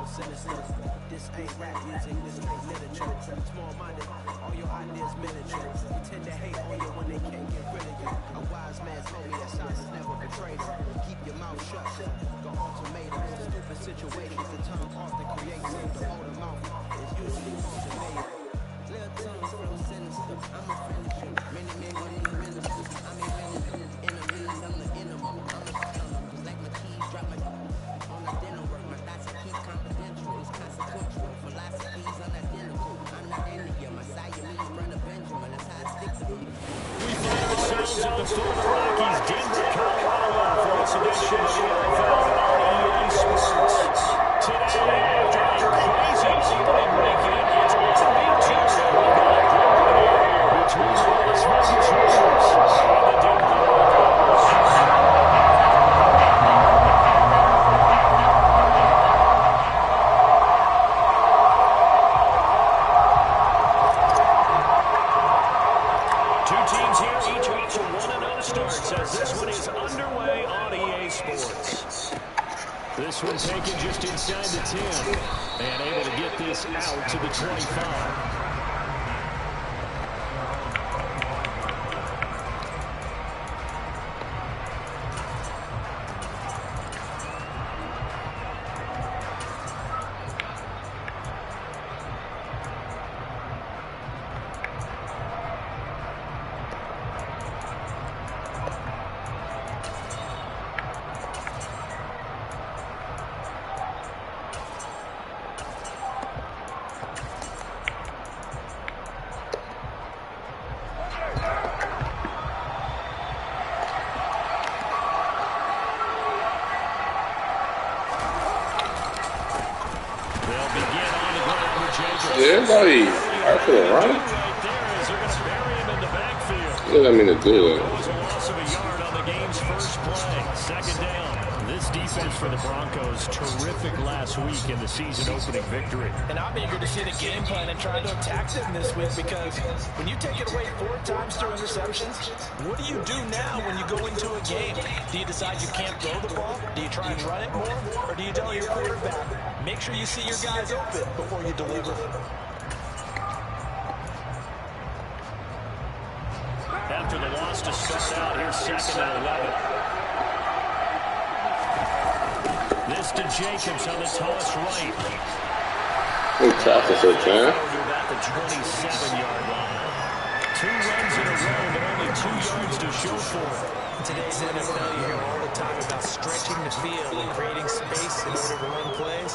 sinister. This ain't rap music, this ain't literature. Small-minded, all your ideas miniature. You tend to hate on you when they can't get rid of you. A wise man told me that silence never betrayed him. Keep your mouth shut, go ultimatum. Stupid situations, the tongue often creates them. The older mouth is usually ultimatum. Little tongue from sinister, I'm a finisher. Many men go in the minister. I'm a minister, in a million, I'm the enema. I'm a stunner, just like my keys drop my on the dinner work. My thoughts I keep confidential, it's consequential. Philosophies unidentical. I'm not India, Messiah means brother Benjamin. That's how I stick to them. We find ourselves at the foot of the Rockies, Denver, Colorado, for this edition of the NFL EA Sports. Today, after a crazy opening weekend, it's all big Tuesday. We've got a great between the Las Vegas Raiders and the Denver Broncos. Two teams here, each off to 1-0 starts as this one is underway on EA Sports. This one taken just inside the 10 and able to get this out to the 25. Everybody out for the run? Look at me to do it. Loss of a yard on the game's first play. Second down. This defense for the Broncos, terrific last week in the season-opening victory. And I'm eager to see the game plan and try to attack them this week because when you take it away 4 times through interceptions, what do you do now when you go into a game? Do you decide you can't throw the ball? Do you try and run it more? Or do you tell your quarterback, make sure you see your guys open before you deliver? After the loss to start out, here's 2nd and 11. This to Jacobs on the toss right. Good tackle for Jan. About the 27-yard line. 2 runs in a row, but only 2 yards to show for it. In today's NFL, you hear all the time about stretching the field and creating space in order to run plays.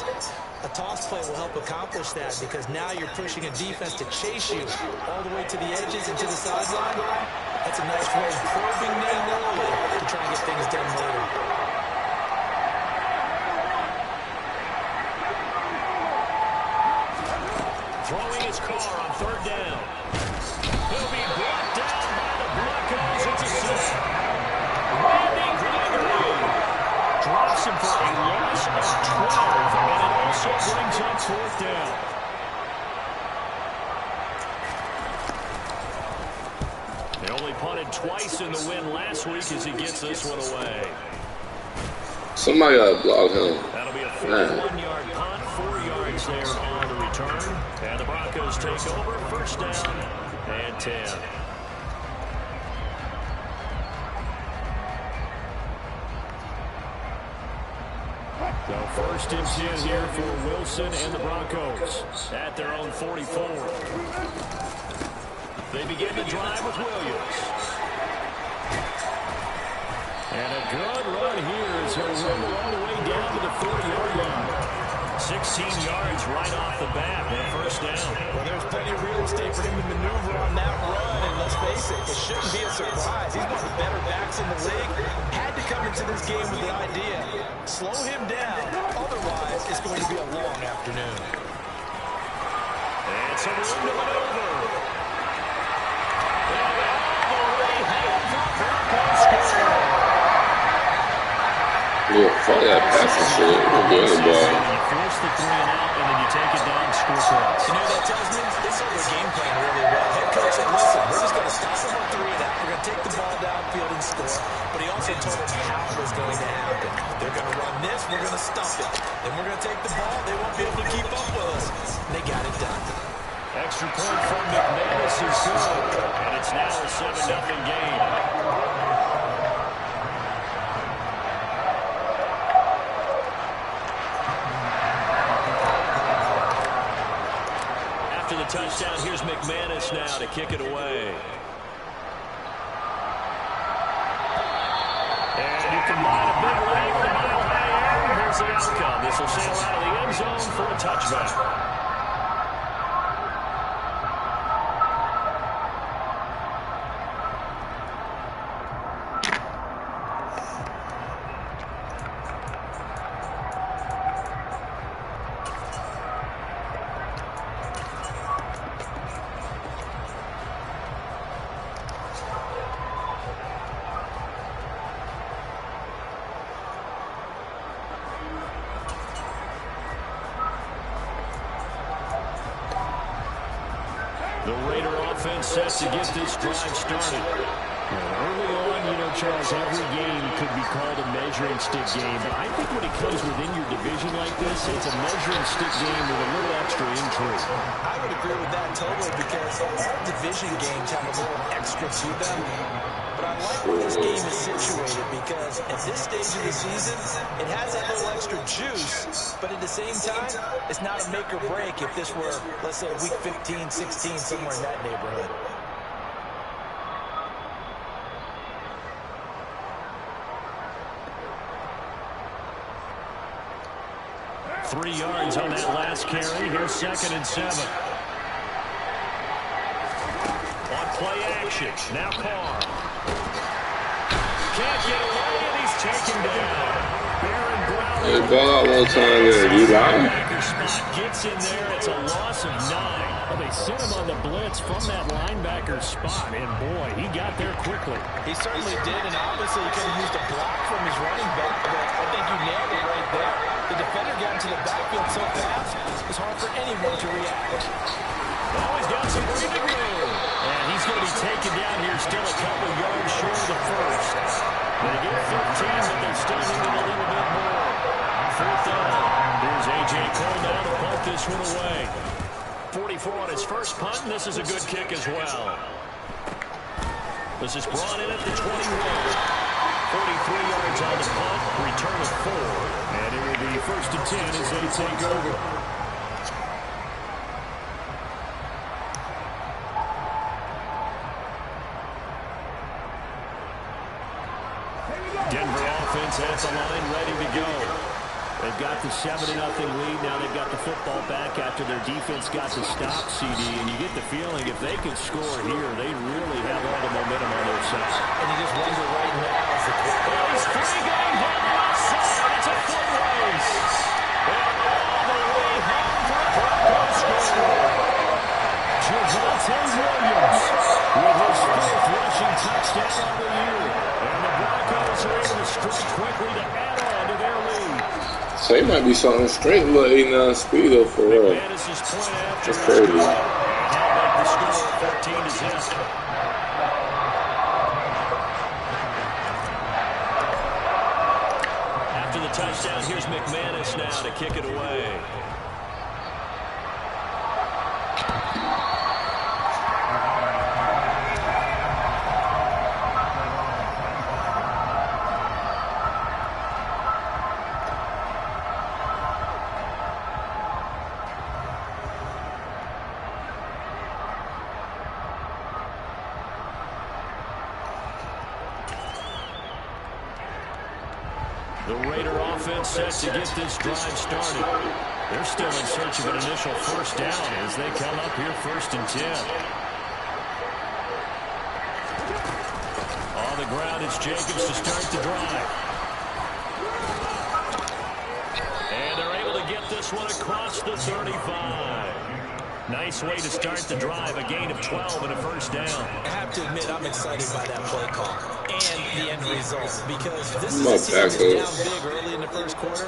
A toss play will help accomplish that because now you're pushing a defense to chase you all the way to the edges and to the sideline. That's a nice way of probing them early to try and get things done later. Throwing his car on 3rd down. He'll be brought down by the Broncos. It's a sack. Randy Gregory drops him for a loss of 12, and it also brings up 4th down. They only punted twice in the win last week as he gets this one away. Somebody got to block him. That'll be a 41-yard punt, 4 yards there on the return. And the Broncos take over, 1st down and 10. So 1st and 10 here for Wilson and the Broncos at their own 44. They begin the drive with Williams. And a good run here as he'll roll all the way down to the 40-yard line. 16 yards right off the bat and a 1st down. Well, there's plenty of real estate for him to maneuver on that run, and let's face it, it shouldn't be a surprise. He's one of the better backs in the league. Had to come into this game with the idea, slow him down, otherwise it's going to be a long afternoon. And some room to maneuver. And all the way home for Broncos score. Yeah, fuck that passing shit. We're doing the ball. You force the 3 and out, and then you take it down, score points. You know what that tells me? This is the game plan really well. Head coach said, listen, we're just going to stop him on 3 and out. We're going to take the ball downfield and score. But he also also told him how it was going to happen. They're going to run this, we're going to stuff it. Then we're going to take the ball, they won't be able to keep up with us. And they got it done. Extra point from McManus is good, and it's now a 7-0 game. After the touchdown, here's McManus now to kick it away. And you combine a big leg with a mile-high air, and here's the outcome. This will sail out of the end zone for a touchback. The Raider offense set to get this drive started. Early on, you know, Charles, every game could be called a measuring stick game. But I think when it comes within your division like this, it's a measuring stick game with a little extra intrigue. I would agree with that totally because all division games have a little extra to them. But I like where this game is situated because at this stage of the season, it has that little extra juice, but at the same time, it's not a make or break if this were, let's say, week 15, 16, somewhere in that neighborhood. Three yards on that last carry. Here's 2nd and 7. On play action. Now Carr. Can't get away, and he's taken down. Baron Brown. They ball out one time there. You lying? Gets in there. It's a loss of 9. Well, they sent him on the blitz from that linebacker spot, and boy, he got there quickly. He certainly did, and obviously he could have used a block from his running back, but I think you nailed it right there. The defender got into the backfield so fast, it was hard for anyone to react. Oh, he's got some breathing room. And he's going to be taken down here, still a couple yards short of the first. They get 15, but they're still needing a little bit more. 4th down. Here's A.J. Cole now to punt this one away. 44 on his first punt, and this is a good kick as well. This is brought in at the 21. 43 yards on the punt, return of 4. And it will be 1st and 10 as they take over. Denver offense at the line, ready to go. They've got the 7-0 lead. Now they've got the football back after their defense got the stop, CD. And you get the feeling if they could score here, they really have all the momentum on their side. And you just wonder right now as the he's free going down the left side. It's a foot race. And all the way home for a Broncos score. Javonte Williams with his 4th rushing touchdown of the year. And the Broncos are able to strike quickly to add on to their lead. So he might be something straight, but 89 speed though for real. That's crazy. The score 14-10. After the touchdown, here's McManus now to kick it away. The Raider offense set to get this drive started. They're still in search of an initial 1st down as they come up here 1st and 10. On the ground, it's Jacobs to start the drive. And they're able to get this one across the 35. Nice way to start the drive, a gain of 12 and a 1st down. I have to admit, I'm excited by that play call and the end result because this is a team that's down big early in the 1st quarter.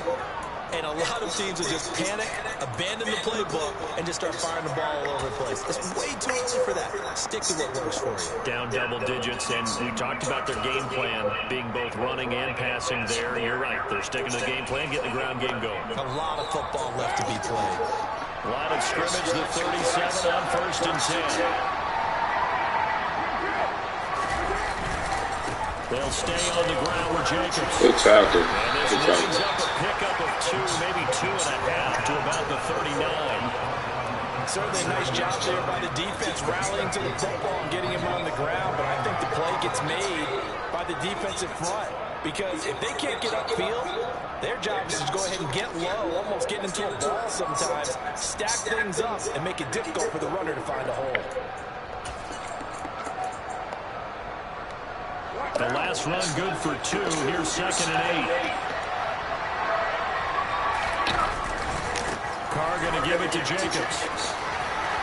And a lot of teams will just panic, abandon the playbook, and just start firing the ball all over the place. It's way too early for that. Stick to what works for you. Down double digits, and we talked about their game plan being both running and passing there. You're right. They're sticking to the game plan, getting the ground game going. A lot of football left to be played. Line of scrimmage, the 37 on 1st and 10. They'll stay on the ground with Jacobs. Good tackle. And this brings up a pickup of 2, maybe 2.5 to about the 39. Certainly a nice job there by the defense rallying to the football and getting him on the ground, but I think the play gets made by the defensive front because if they can't get upfield, their job is to go ahead and get low, almost get into a ball sometimes, stack things up, and make it difficult for the runner to find a hole. The last run good for 2. Here's 2nd and 8. Carr going to give it to Jacobs.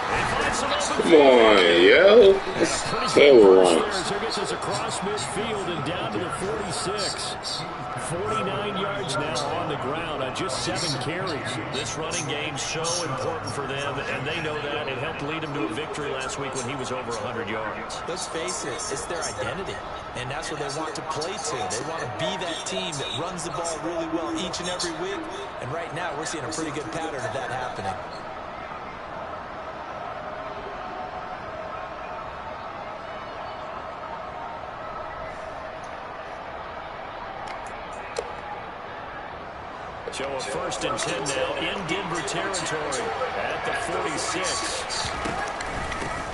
Come on, yo. That's terrible runs. He gets us across midfield and down to the 46. 49 yards now on the ground on just 7 carries. This running game so important for them, and they know that. It helped lead them to a victory last week when he was over 100 yards. Let's face it, it's their identity, and that's what they want to play to. They want to be that team that runs the ball really well each and every week, and right now we're seeing a pretty good pattern of that happening. So a 1st and 10 now in Denver territory at the 46.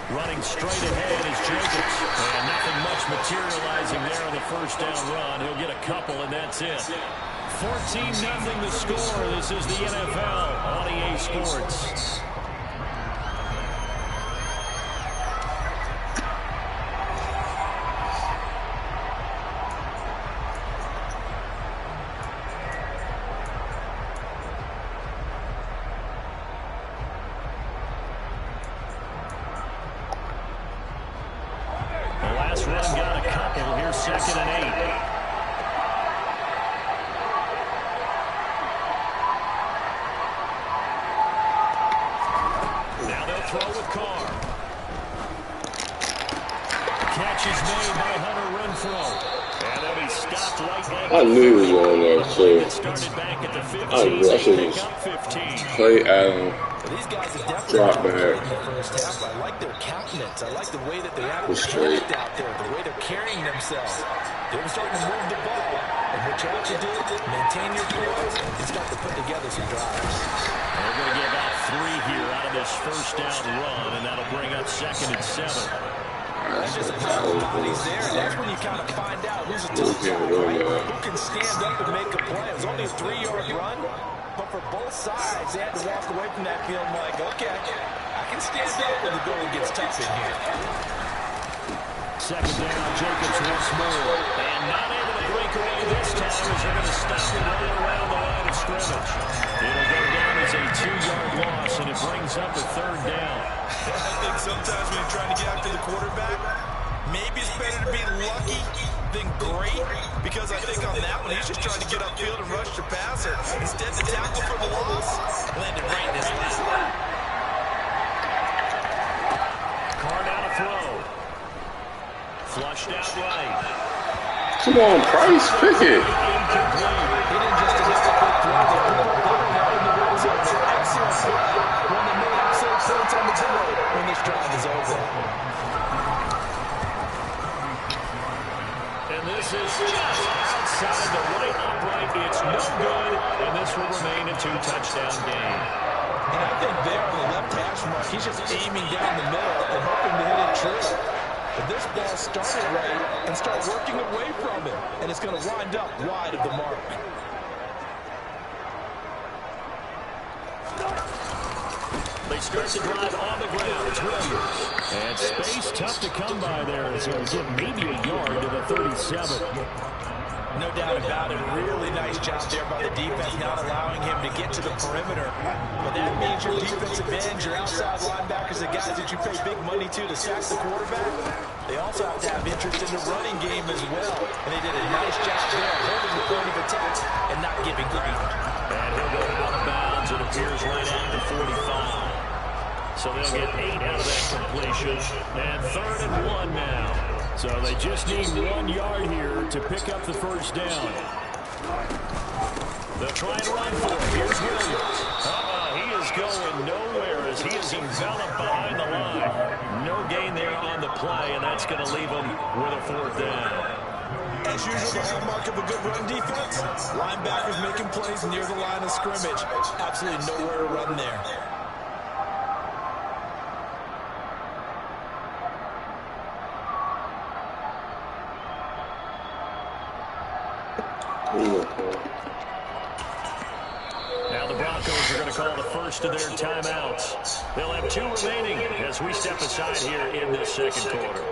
Running straight ahead is Jacobs. And nothing much materializing there on the 1st down run. He'll get a couple, and that's it. 14-0 the score. This is the NFL on EA Sports. Run got a couple. Here's 2nd and 8. Now they'll throw with Carr. Catch is made by Hunter Renfrow. And they'll be stopped right now. I knew he was on there, too. Started back at the 15. I should just play Adam. These guys have definitely Drop back. in the first half. I like their countenance. I like the way that they have it out there, the way they're carrying themselves. They're starting to move the ball. And what you have to do, maintain your poise and start to put together some drives. They're going to get about 3 here out of this 1st down run, and that'll bring up 2nd and 7. That's just a pile of bodies there, and that's when you kind of find out who's a tough guy, right? Who can stand up and make a play. It was only a 3-yard run. But for both sides, they had to walk away from that feeling like, okay, I can stand up when the going gets tough in here. 2nd down, Jacobs once more. And not able to break away this time as they're going to stop it right around the line of scrimmage. It'll go down as a 2-yard loss, and it brings up a 3rd down. I think sometimes when you're trying to get after the quarterback, maybe it's better to be lucky than great, because I think on that one, he's just trying to get upfield and rush the passer. Instead, the tackle for the loss landed right in his lap. Carr down to throw. Flushed out right. Come on, Price, pick it. Incomplete. He didn't just get a quick throw. They put him down in the red zone. Excellent play. One of the many excellent points on the board when this drive is over. This is just outside the right upright. It's no good, and this will remain a 2-touchdown game. And I think there on the left hash mark, he's just aiming down the middle and hoping to hit it true. But this ball started right and start working away from him, and it's going to wind up wide of the mark. They start to drive on the ground. It's Williams. And space tough to come by there. So he'll get maybe a yard to the 37. No doubt about it. Really nice job there by the defense, not allowing him to get to the perimeter. But that means your defensive ends, your outside linebackers, the guys that you pay big money to sack the quarterback, they also have to have interest in the running game as well. And they did a nice job there, holding the point of attack and not giving ground. And he'll go appears right at the 45. So they'll get 8 out of that completion. And 3rd and 1 now. So they just need 1 yard here to pick up the first down. They'll try and run for it. Here's Williams. He is going nowhere as he is enveloped behind the line. No gain there on the play, and that's going to leave him with a 4th down. As usual, the hallmark of a good run defense, linebackers making plays near the line of scrimmage. Absolutely nowhere to run there. Now the Broncos are going to call the first of their timeouts. They'll have 2 remaining as we step aside here in this second quarter.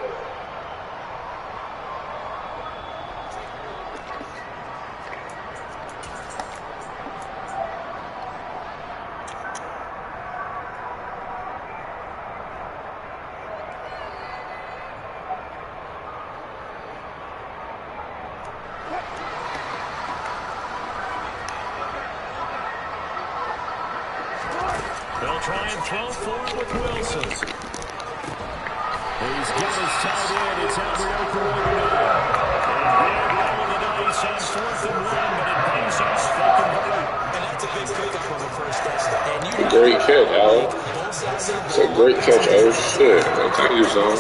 They'll try and throw for it with Wilson. He's got his tight end. It's Alberto Correa. And big roll of the dice on 4th and 1, but it pays off. They convert. And that's a big pickup on the first down. And you Great catch, Allen. It's a great catch. Oh, shit. Thank you, son.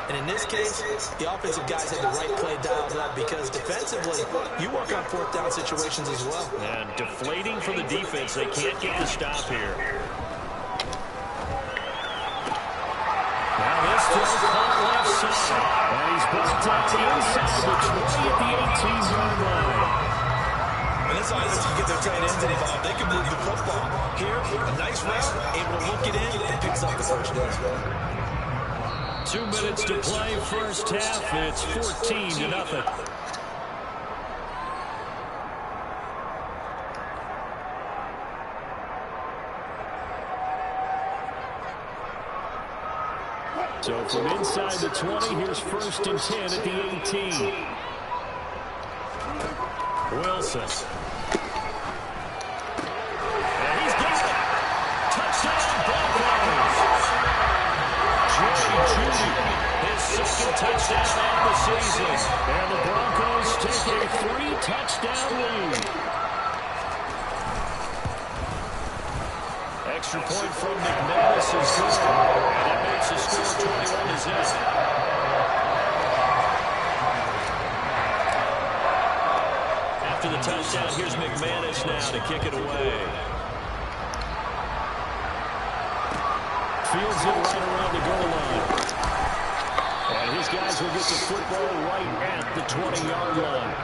And in this case, the offensive guys had the right play dialed up because defensively, you work on 4th down situations as well. And deflating for the defense. They can't get the stop here. Now this throw caught left side. And he's brought down the inside the 20 at the 18-yard line. And this offense can get their tight ends involved. They can move the football. Here, a nice route, able to look it in, and picks up the first down. 2 minutes to play, first half. It's 14-0. So from inside the 20, here's 1st and 10 at the 18. Wilson. And he's got it. Touchdown, Broncos. Judy, his 2nd touchdown of the season. And the Broncos take a 3-touchdown lead. Extra point from McManus is good. And that makes the score 21-0. After the touchdown, here's McManus now to kick it away. Fields it right around the goal line. And his guys will get the football right at the 20-yard line.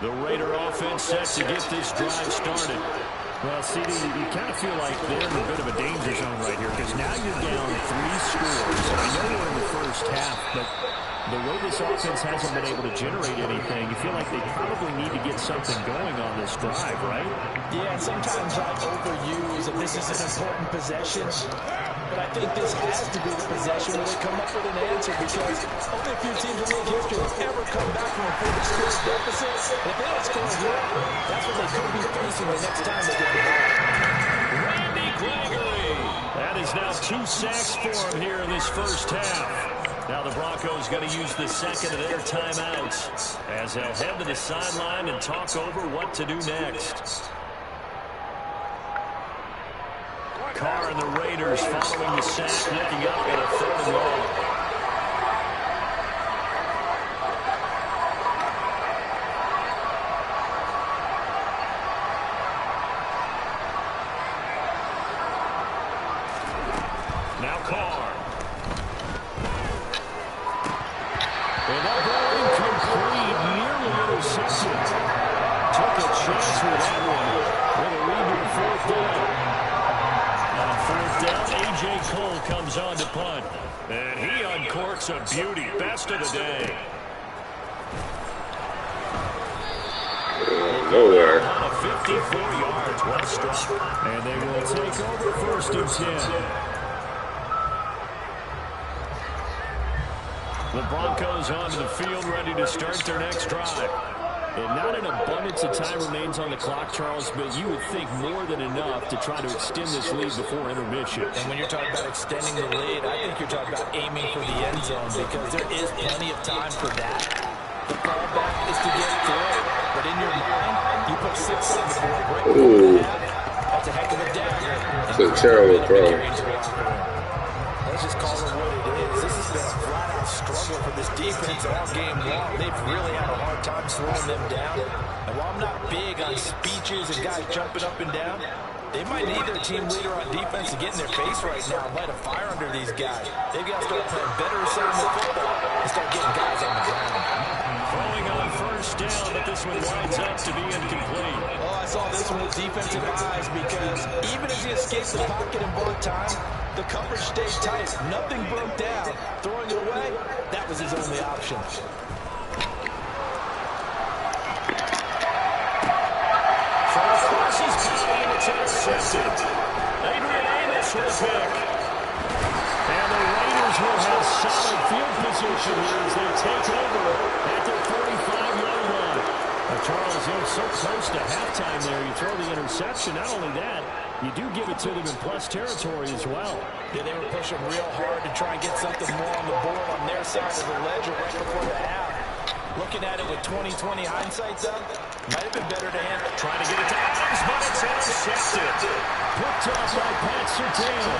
The Raider offense set to get this drive started. Well, CD, you kind of feel like they're in a bit of a danger zone right here because now you're down 3 scores. I know we're in the first half, but the way this offense hasn't been able to generate anything, you feel like they probably need to get something going on this drive, right? Yeah, and sometimes I overuse that this is an important possession. But I think this has to be the possession where they come up with an answer because only a few teams in league history have ever come back from a 40-score deficit. And if they don't score here, that's what they could be facing the next time they get the ball. Randy Gregory. That is now 2 sacks for him here in this first half. Now the Broncos going to use the 2nd of their timeouts as they'll head to the sideline and talk over what to do next. Carr and the Raiders following the sack, looking up at a 3rd and long. Now Carr. And that ball incomplete, nearly intercepted. Took a chance with that one. With a redo 4th down. On 4th down, A.J. Cole comes on to punt. And he uncorks a beauty. Best of the day. nowhere. On a 54 yards. Well struck. And they will take over 1st and 10. The Broncos onto the field, ready to start their next drive. And not an abundance of time remains on the clock, Charles, but you would think more than enough to try to extend this lead before intermission. And when you're talking about extending the lead, I think you're talking about aiming for the end zone because there is plenty of time for that. The fallback is to get through. But in your mind, you put 6 on the board right before the half. That's a heck of a dagger. It's a terrible throw. Let's just call it what it is. This has been a flat-out struggle for this defense all game long. They've really had a hard time slowing them down. And while I'm not big on speeches and guys jumping up and down, they might need their team leader on defense to get in their face right now and light a fire under these guys. They've got to start playing better assignment football and start getting guys on the ground. Throwing on 1st down, but this one winds up to be incomplete. Oh, I saw this one with defensive eyes because even as he escaped the pocket and bought time, the coverage stayed tight. Nothing broke down. Throwing it away, that was his only option. Crosses by and it's intercepted. Adrian Amos with a pick. And the Raiders will have solid field position here as they take over at their 45-yard line. Charles, they're so close to halftime there. You throw the interception. Not only that, you do give it to them in plus territory as well. Yeah, they were pushing real hard to try and get something more on the board on their side of the ledger right before the half. Looking at it with 20/20 hindsight, though, might have been better to handle. Trying to get it to Adams, but it's intercepted. Picked off by Pat Surtain.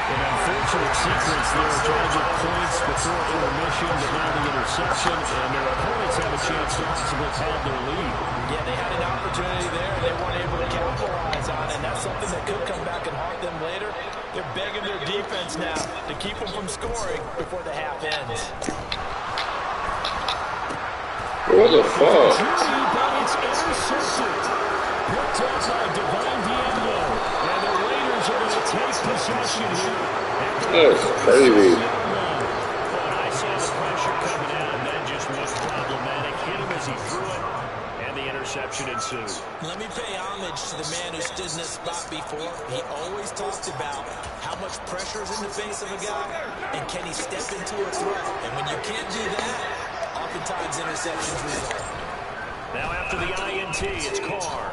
An unfortunate sequence there, trying to get points before intermission, but now the interception, and their opponents have a chance to possibly have their lead. Yeah, they had an opportunity there, and they weren't able to capitalize on it, and that's something that could come back and haunt them later. They're begging their defense now to keep them from scoring before the half ends. What the fuck? But it's intercepted. Picked off by Divine Diablo, and the Raiders are going to take possession here. That's crazy. I saw the pressure coming out, and that just was problematic. Hit him as he threw it, and the interception ensued. Let me pay homage to the man who stood in this spot before. He always talked about how much pressure is in the face of a guy, and can he step into a threat. And when you can't do that, oftentimes interceptions result. Now after the INT, it's Carr.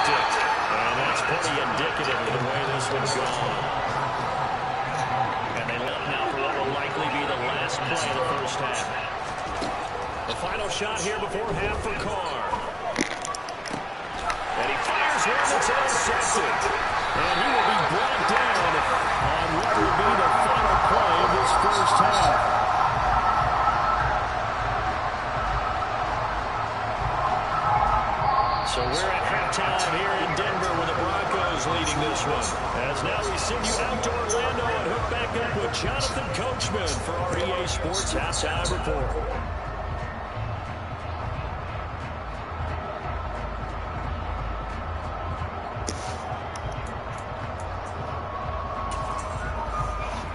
And that's pretty indicative of the way this one's gone. And they let now for what will likely be the last play of the 1st half. The final shot here before half for Carr. And he fires one that's intercepted. And he will be brought down on what will be the final play of this 1st half. So we're at halftime here in Denver with the Broncos leading this one. As now we send you out to Orlando and hook back up with Jonathan Coachman for our EA Sports Halftime Report.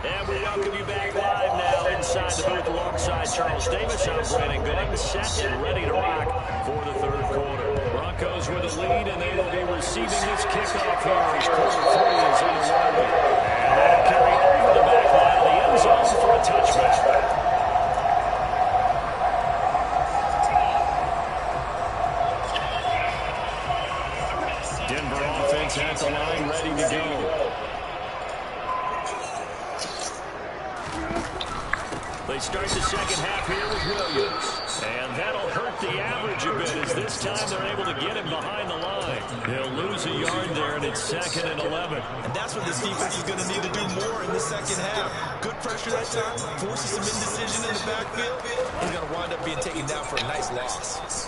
And we welcome you back live now inside the booth alongside Charles Davis. I'm Brandon Gooding, set and ready to rock for the 3rd quarter. Broncos with a lead, and they will be receiving this kickoff here as quarter 3 is underway. And that'll carry over the back line of the end zone for a touchback. Denver offense at the line, ready to go. They start the 2nd half here with Williams. And that'll hurt the average a bit as this time they're able to get him behind the line. They'll lose a yard there, and it's 2nd and 11. And that's what this defense is going to need to do more in the 2nd half. Good pressure that time, forces some indecision in the backfield. He's going to wind up being taken down for a nice loss.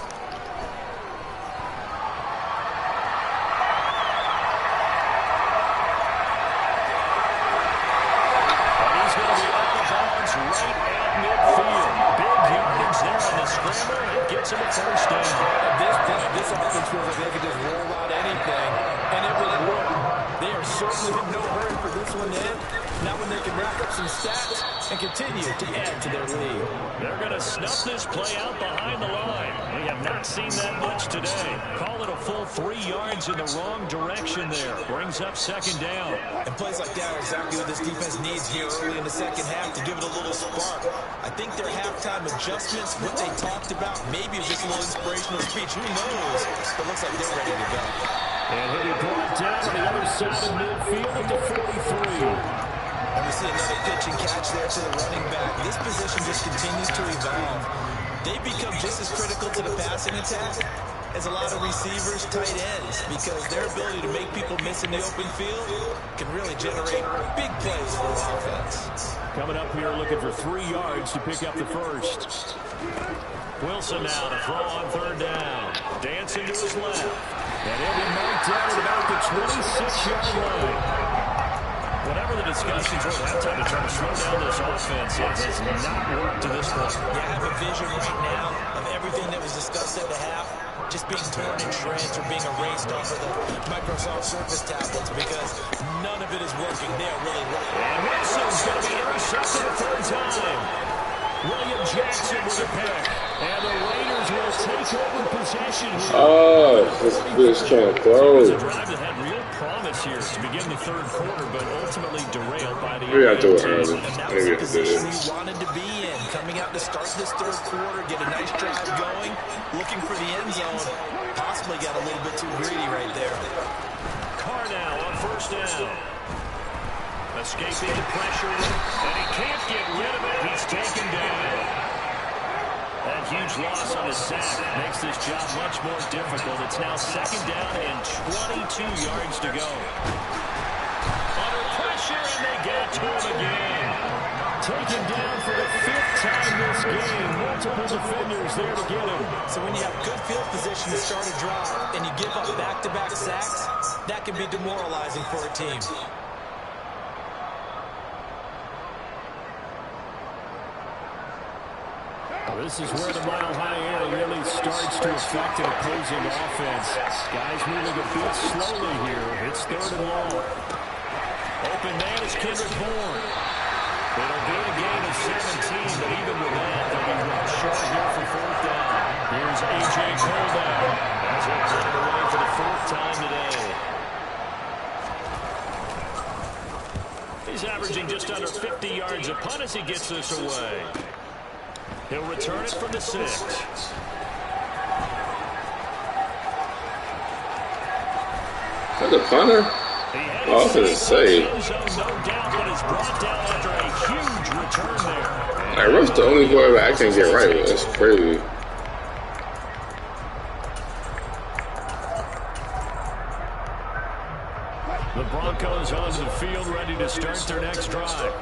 Gets him a 1st down. At this point, this offense feels like they could just roll out anything, and it would work. They are certainly in no hurry for this one to end. Now when they can rack up some stats, and continue to add to their lead. They're going to snuff this play out behind the line. We have not seen that much today. Call it a full 3 yards in the wrong direction there. Brings up second down. And plays like that are exactly what this defense needs here early in the second half to give it a little spark. I think their halftime adjustments, what they talked about, maybe it's just a little inspirational speech. Who knows? But it looks like they're ready to go. And he'll be brought down on the other side of midfield at the 43. And we see another pitch and catch there to the running back. This position just continues to evolve. They become just as critical to the passing attack as a lot of receivers, tight ends, because their ability to make people miss in the open field can really generate big plays for the offense. Coming up here looking for 3 yards to pick up the first. Wilson now to throw on third down. Dancing to his left. And he'll be knocked down at about the 26-yard line. Whatever the discussions were at halftime to try to slow down this offense, it has not worked to this point. Yeah, I have a vision right now of everything that was discussed at the half just being torn in shreds or being erased off of the Microsoft Surface tablets because none of it is working. They are really right. And Wilson's going to be intercepted a third time. William Jackson with a pick. And the Raiders will take over possession here. Oh, this bitch can't throw. It was a drive that had real promise here to begin the third quarter, but ultimately derailed by the Maybe I do it early. And that Maybe was I the position did. he wanted to be in. Coming out to start this third quarter, get a nice drive going, looking for the end zone. Possibly got a little bit too greedy right there. Carr now on first down. Escaping the pressure, and he can't get rid of it. He's taken down. That huge loss on his sack makes this job much more difficult. It's now second down and 22 yards to go. Under pressure, and they get to him again. Taken down for the 5th time this game. Multiple defenders there to get him. So when you have good field position to start a drive and you give up back-to-back sacks, that can be demoralizing for a team. This is where the mile-high air really starts to affect an opposing offense. Guys moving a bit slowly here. It's third and long. Open man is Kendrick Bourne. It'll be a gain of 17, but even with that, they'll be run short here for fourth down. Here's A.J. Cole down as he'll put it away for the 4th time today. He's averaging just under 50 yards a punt as he gets this away. He'll return it from the 6. That's a punter? Oh, I was going to say. No doubt, but is brought down after a huge return there. Like, Ruff's the only quarterback I can't get right with. That's crazy. The Broncos onto the field, ready to start their next drive.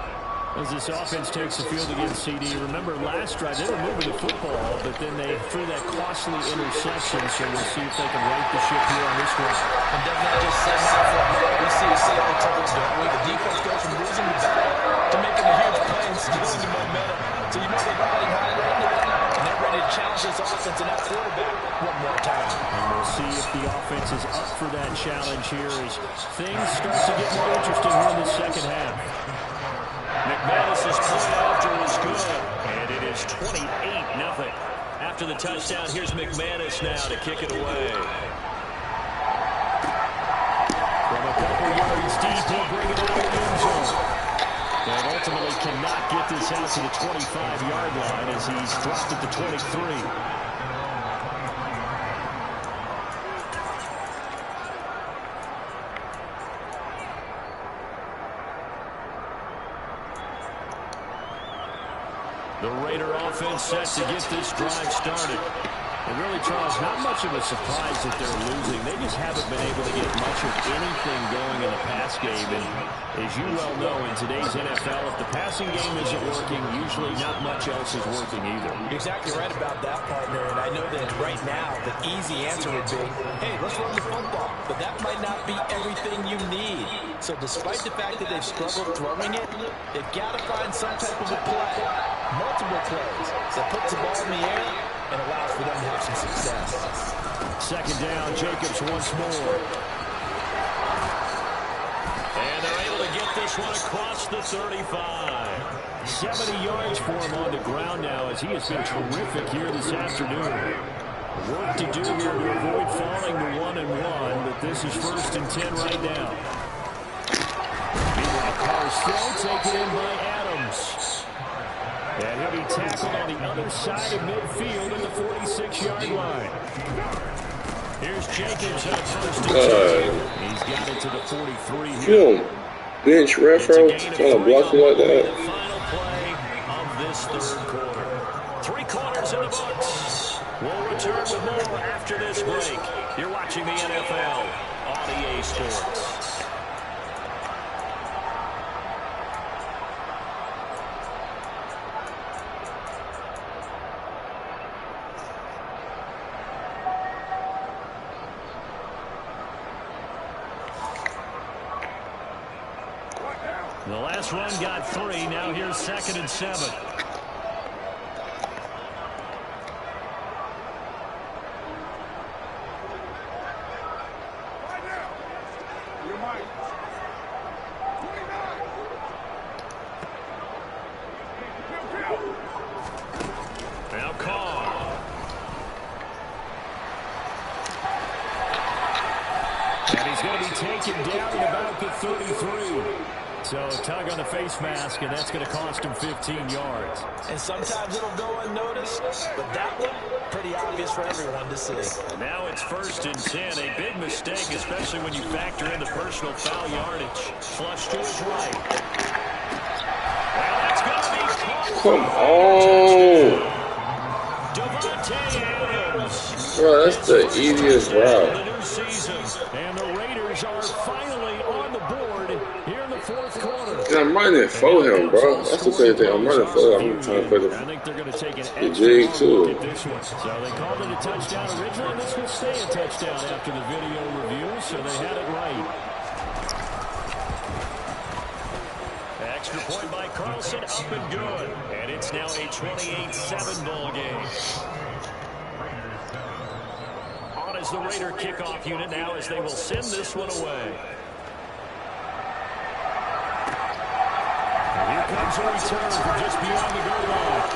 As this offense takes the field against CD. Remember last drive, they were moving the football, but then they threw that costly interception, so we'll see if they can right the ship here on this one. And doesn't that just set up for we see several times, don't we? The defense goes from losing the battle to making a huge play and stealing the momentum. So you know they're riding high right into that, and they're ready to challenge this offense and that quarterback one more time. And we'll see if the offense is up for that challenge here as things start to get more interesting here in the second half. McManus's play after is good, and it is 28-0. After the touchdown, here's McManus now to kick it away. From a couple yards deep, he'll bring it out of the end zone. And ultimately cannot get this out to the 25-yard line as he's dropped at the 23. The Raider offense set to get this drive started. And really, Charles, not much of a surprise that they're losing. They just haven't been able to get much of anything going in the pass game. And as you well know, in today's NFL, if the passing game isn't working, usually not much else is working either. You're exactly right about that, partner. And I know that right now, the easy answer would be, hey, let's run the football. But that might not be everything you need. So despite the fact that they've struggled throwing it, they've got to find some type of a play, multiple plays, that puts the ball in the air and allows for them to have some success. Second down, Jacobs once more. And they're able to get get this one across the 35. 70 yards for him on the ground now as he has been terrific here this afternoon. Work to do here to avoid falling to 1-1, but this is 1st and 10 right now. Meanwhile, Carr's throw taken in by Adams. And he'll be tackled on the other side of midfield at the 46-yard line. Here's Jacobs at 1st and 10. He's got it to the 43 here. You don't bench Refro trying to block you like that. The final play of this 3rd quarter. 3 quarters in the books. We'll return with more after this break. You're watching the NFL on EA Sports. The last run got 3. Now here's 2nd and 7. Now Carr. And he's going to be taken down at about the 33. So a tug on the face mask, and that's going to cost him 15 yards. And sometimes it'll go unnoticed, but that one, pretty obvious for everyone to see. Now it's 1st and 10. A big mistake, especially when you factor in the personal foul yardage. Flush to his right. Well, that's going to be caught. Come on. Devontae Adams. Bro, that's the easiest route. The new season. And the Raiders are finally on the board here in the 4th quarter. And I'm running for him, bro. That's the crazy thing. I'm running for him. I'm trying to play I think they're going to take an the extra jig, look too. at this one. So they called it a touchdown originally, and this will stay a touchdown after the video review, so they had it right. Extra point by Carlson, up and good. And it's now a 28-7 ball game. On as the Raider kickoff unit now as they will send this one away. Here comes a return from just beyond the goal line.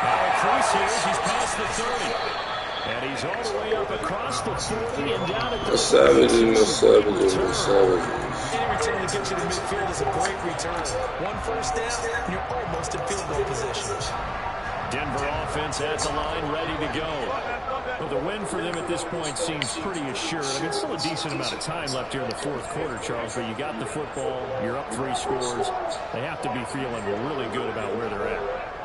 Now a crease here as he's past the 30. And he's all the way up across the 40 and down at the savages. Any return that gets you to midfield is a great return. 1 first down, and you're almost in field goal position. Denver offense at the line, ready to go. Well, the win for them at this point seems pretty assured. I mean, it's still a decent amount of time left here in the 4th quarter, Charles, but you got the football, you're up 3 scores. They have to be feeling really good about where they're at.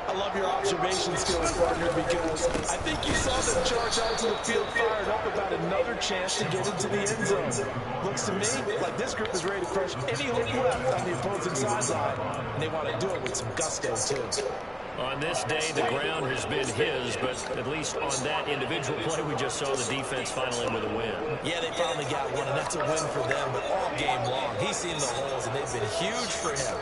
I love your observation skills, partner, because I think you saw them charge onto the field fired up about another chance to get into the end zone. Looks to me like this group is ready to crush any hook left on the opposing sideline, and they want to do it with some gusto, too. On this day, the ground has been his, but at least on that individual play, we just saw the defense finally with a win. Yeah, they finally got one, and that's a win for them, but all game long, he's seen the holes, and they've been huge for him.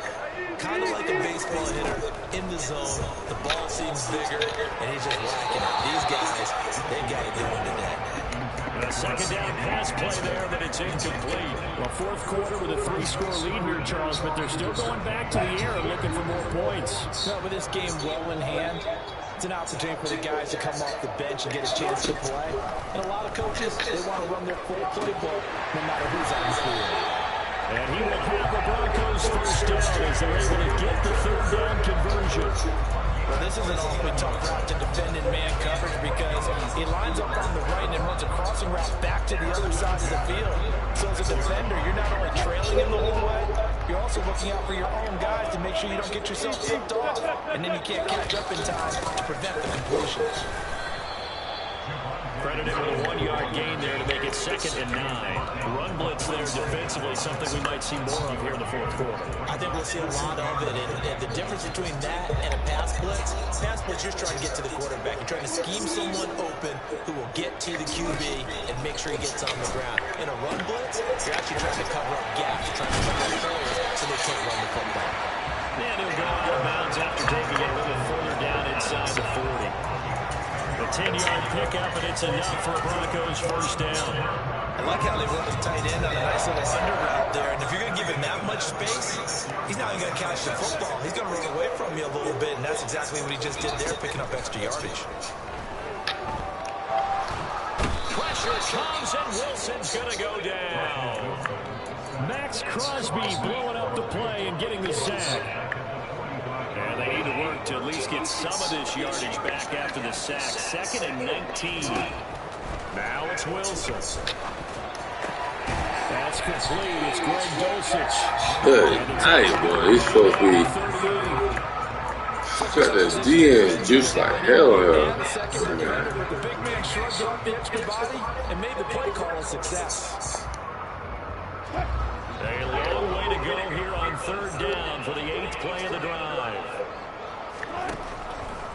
Kind of like a baseball hitter in the zone. The ball seems bigger, and he's just whacking it. These guys, they've got it going today. A 2nd down pass play there, but it's incomplete. Well, 4th quarter with a 3-score lead here, Charles, but they're still going back to the air and looking for more points. No, with this game well in hand, it's an opportunity for the guys to come off the bench and get a chance to play. And a lot of coaches, they want to run their full playbook no matter who's on the field. And he will have the Broncos 1st down as they're able to get the 3rd down conversion. Well, this is an awfully tough route to defend in man coverage because he lines up on the right and runs a crossing route back to the other side of the field. So as a defender, you're not only trailing him the whole way, you're also looking out for your own guys to make sure you don't get yourself picked off, and then you can't catch up in time to prevent the completion. Credited with a 1-yard gain there to make it 2nd and 9. Run blitz there defensively, something we might see more of here in the 4th quarter. I think we'll see a lot of it, and the difference between that and a pass blitz, you're trying to get to the quarterback. You're trying to scheme someone open who will get to the QB and make sure he gets on the ground. In a run blitz, you're actually trying to cover up gaps. You're trying to cover up players so they can't run the football. And he'll go out of bounds after taking it a little further down inside the 40. A 10-yard pickup, and it's enough for a Broncos first down. I like how they went with tight end on a nice little under route there. And if you're going to give him that much space, he's not even going to catch the football. He's going to run away from you a little bit, and that's exactly what he just did there, picking up extra yardage. Pressure comes, and Wilson's going to go down. Max Crosby blowing up the play and getting the sack. And they need to work to at least get some of this yardage back after the sack. 2nd and 19. Now it's Wilson. That's complete. It's Greg Dulcich. Good night, boy. He's supposed to be. Got this DN juice like hell. The big man shrugged off the extra body and made the play call a success. A long way to go here on 3rd down for the 8th play of the drive.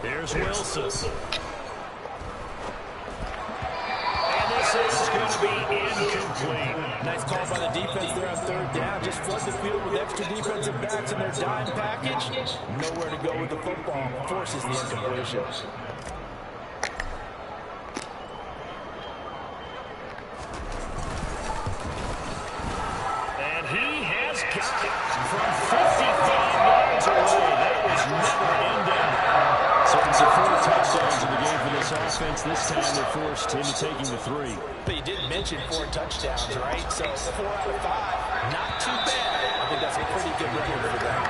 Here's Wilson. And this is going to be incomplete. Nice call by the defense there on 3rd down. Just flood the field with extra defensive backs in their dime package. Nowhere to go with the football. Forces the incompletion. And he has got it from 55 yards away. That was never ending. So it's 4 touchdowns in the game for this offense. This time they're forced into taking the 3. But you did mention 4 touchdowns, right? So 4 out of 5, not too bad. I think that's a pretty good record for them.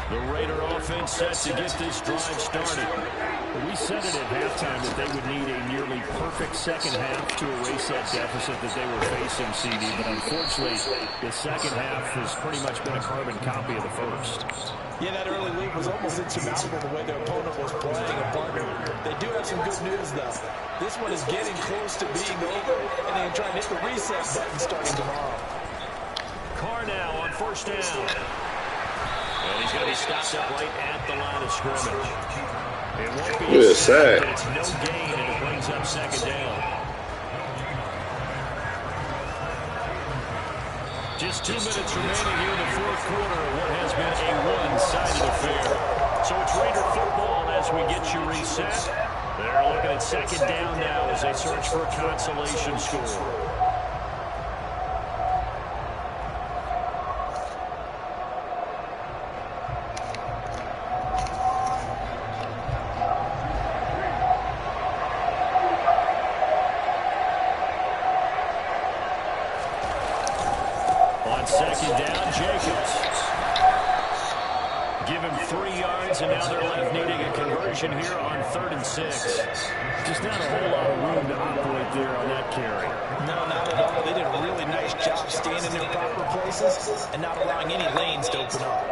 The Raider offense set to get this drive started. We said it at halftime that they would need a nearly perfect second half to erase that deficit that they were facing, CD. But unfortunately, the second half has pretty much been a carbon copy of the first. Yeah, that early lead was almost insurmountable the way their opponent was playing a partner. They do have some good news, though. This one is getting close to being over, and they can try and hit the reset button starting tomorrow. Carr now on 1st down. And he's going to be stopped up right at the line of scrimmage. It won't be a sack, but it's no gain, and it brings up 2nd down. Just 2 minutes remaining here in the 4th quarter of what has been a one-sided affair. So it's Raider football as we get you reset. They're looking at 2nd down now as they search for a consolation score. On 2nd down, Jacobs. Give him 3 yards, and now they're left needing a conversion here on 3rd and 6. Just not a whole lot of room to operate there on that carry. No, not at all. They did a really nice job staying in their proper places and not allowing any lanes to open up.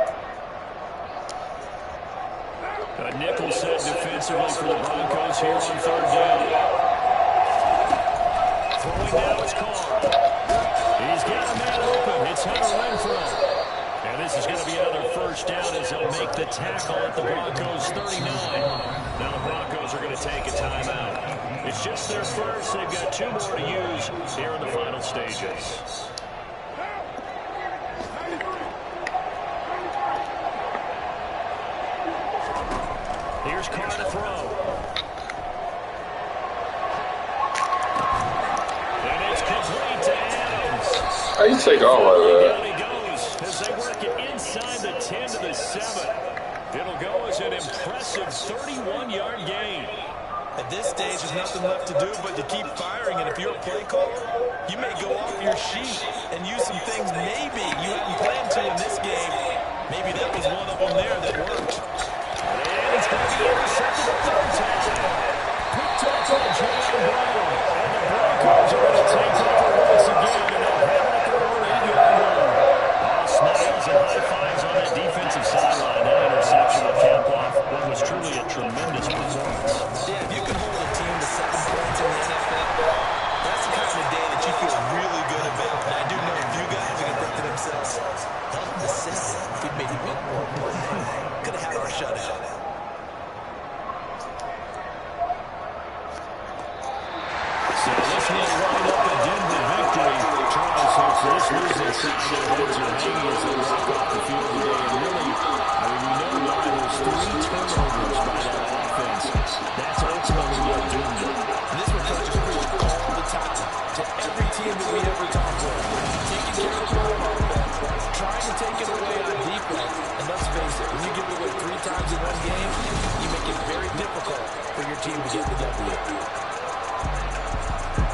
A nickel set defensively for the Broncos here on 3rd down. Throwing now is Carr. He's got a man open. It's Hunter Renfrow. And this is going to be another first down as they'll make the tackle at the Broncos 39. Now the Broncos are going to take a timeout. It's just their first. They've got 2 more to use here in the final stages. Here's Carr to throw. And it's complete to Adams. How you take all of that? Down he goes as they work it inside the 10 to the 7. It'll go as an impressive 31-yard gain. At this stage, there's nothing left to do but to keep firing. And if you're a play caller, you may go off your sheet and use some things maybe you hadn't planned to in this game. Maybe that was one of them there that worked. And it's going to be intercepted the 3rd time. Picked up by Jalen Brown. And the Broncos are going to take over once again. And they'll have it at their own 8-yard line. Smiles and high fives on that defensive sideline. That interception will cap off what was truly a tremendous performance. Yeah, if you can hold a team to 7 points in the NFL, that's the kind of day that you feel really good about. And I do know a few guys are going to think to themselves, held them to 7. If we'd made 1 more point, could have had our shutout. So this losing side, their heads are hanging as they walk off the field today. And really, I mean, we know why. There's 3 turnovers by that offense. That's ultimately what doomed them. And this one coaches preach all the time to every team that we ever talk with. Taking care of the ball on offense, trying to take it away on defense. And let's face it, when you give it away 3 times in one game, you make it very difficult for your team to get the W.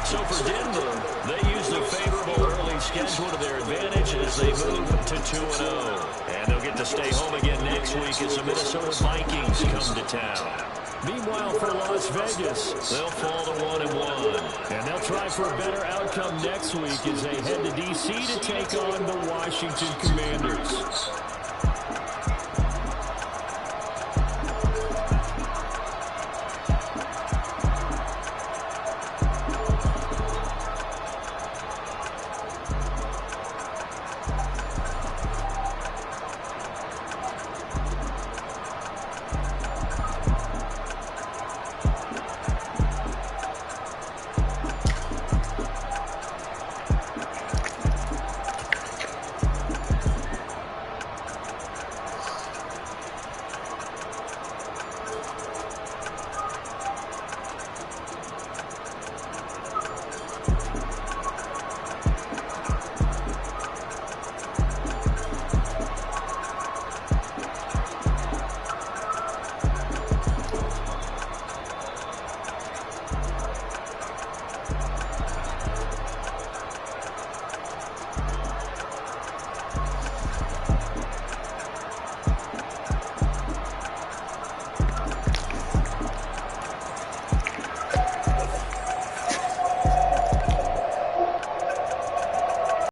So for Denver, they use the favorable early schedule to their advantage as they move to 2-0. And they'll get to stay home again next week as the Minnesota Vikings come to town. Meanwhile, for Las Vegas, They'll fall to 1-1. and they'll try for a better outcome next week as they head to D.C. to take on the Washington Commanders.